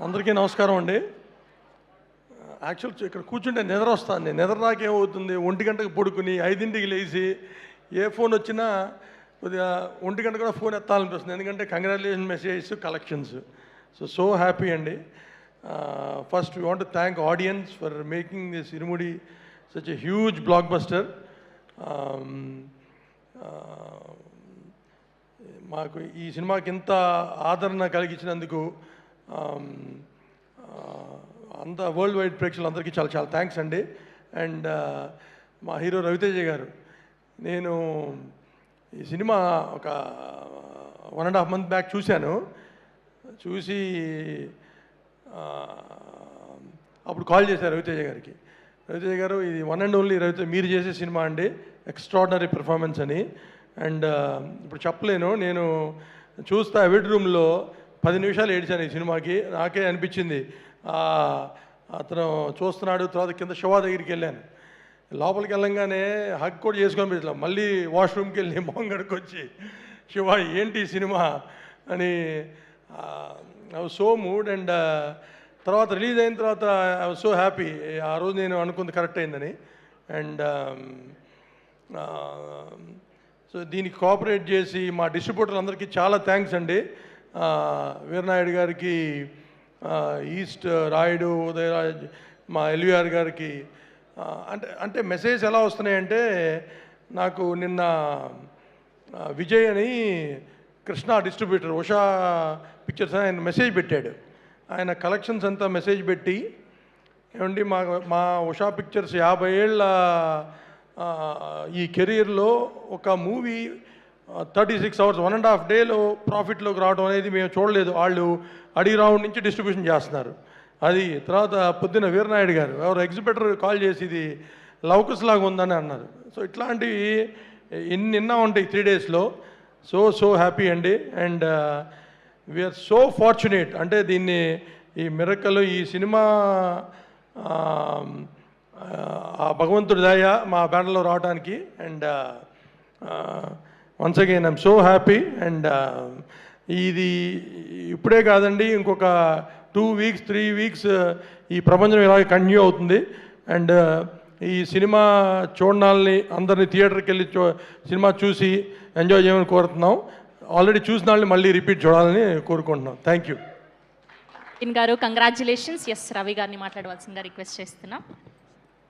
అందరికీ నమస్కారం అండి. యాక్చువల్ ఇక్కడ కూర్చుంటే నిద్ర వస్తుంది. నిద్ర నాకేమవుతుంది, 1 గంటకు పడుకుని 5ంటికి లేచి ఏ ఫోన్ వచ్చినా కొద్దిగా 1 గంట కూడా ఫోన్ ఎత్తాలనిపిస్తుంది. ఎందుకంటే congratulation messages, collections. So happy అండి. First we want to thank audience for making this Irumudi such a huge blockbuster. మాకు ఈ సినిమాకి ఇంత ఆదరణ కలిగించినందుకు అంత వరల్డ్ వైడ్ ప్రేక్షకులందరికీ చాలా చాలా థ్యాంక్స్ అండి. అండ్ మా హీరో రవితేజ గారు, నేను ఈ సినిమా ఒక 1.5 month బ్యాక్ చూశాను. చూసి అప్పుడు కాల్ చేశారు రవితేజ గారికి. రవితేజ గారు, ఇది వన్ అండ్ ఓన్లీ రవితేజ మీరు చేసే సినిమా అండి, ఎక్స్ట్రాడినరీ పెర్ఫార్మెన్స్ అని. అండ్ ఇప్పుడు చెప్పలేను, నేను చూస్తా బెడ్రూమ్లో 10 నిమిషాలు ఏడ్చాను ఈ సినిమాకి. నాకే అనిపించింది అతను చూస్తున్నాడు. తర్వాత కింద శివ దగ్గరికి వెళ్ళాను. లోపలికి వెళ్ళంగానే హగ్ కూడా చేసుకొని పెట్టాం. మళ్ళీ వాష్రూమ్కి వెళ్ళి మొంగడికి వచ్చి, శివ ఏంటి సినిమా అని I was so mood. And తర్వాత రిలీజ్ అయిన తర్వాత ఐ వాజ్ సో హ్యాపీ. ఆ రోజు నేను అనుకుంది కరెక్ట్ అయిందని. అండ్ సో దీనికి కోఆపరేట్ చేసి మా డిస్ట్రిబ్యూటర్లు అందరికీ చాలా థ్యాంక్స్ అండి. వీరనాయుడు గారికి, ఈస్ట్ రాయుడు, ఉదయరాజ్, మా ఎల్వీఆర్ గారికి. అంటే మెసేజ్ ఎలా వస్తున్నాయంటే, నాకు నిన్న విజయ్ అని కృష్ణా డిస్ట్రిబ్యూటర్ ఉషా పిక్చర్స్ అని ఆయన మెసేజ్ పెట్టాడు. ఆయన కలెక్షన్స్ అంతా మెసేజ్ పెట్టి, ఏమండి మా ఉషా పిక్చర్స్ 50 ఏళ్ళ ఈ కెరీర్లో ఒక మూవీ 36 hours 1.5 days ప్రాఫిట్లోకి రావడం అనేది మేము చూడలేదు. వాళ్ళు అడిగి రౌండ్ నుంచి డిస్ట్రిబ్యూషన్ చేస్తున్నారు. అది తర్వాత పొద్దున్న వీరనాయుడు గారు ఎవరు ఎగ్జిబిటర్ కాల్ చేసి, ఇది లవకుస్ లాగా ఉందని అన్నారు. సో ఇట్లాంటివి ఎన్నో ఉంటాయి 3 daysలో. సో హ్యాపీ అండి. And we are so fortunate. అంటే దీన్ని ఈ మిరకల్ ఈ సినిమా ఆ భగవంతుడి దయ మా బ్యానర్లో రావడానికి. And once again I'm so happy. And ఇది ఇప్పుడే కాదండి, ఇంకొక 2 weeks 3 weeks ఈ ప్రపంచం ఇలాగే కంటిన్యూ అవుతుంది. అండ్ ఈ సినిమా చూడాలని అందరినీ థియేటర్కి వెళ్ళి సినిమా చూసి ఎంజాయ్ చేయమని కోరుతున్నాం. ఆల్రెడీ చూసిన వాళ్ళని మళ్ళీ రిపీట్ చూడాలని కోరుకుంటున్నాం. థ్యాంక్ యూ గారు. కంగ్రాచులేషన్స్. ఎస్, రవి గారిని మాట్లాడవలసిందిగా రిక్వెస్ట్ చేస్తున్నాం.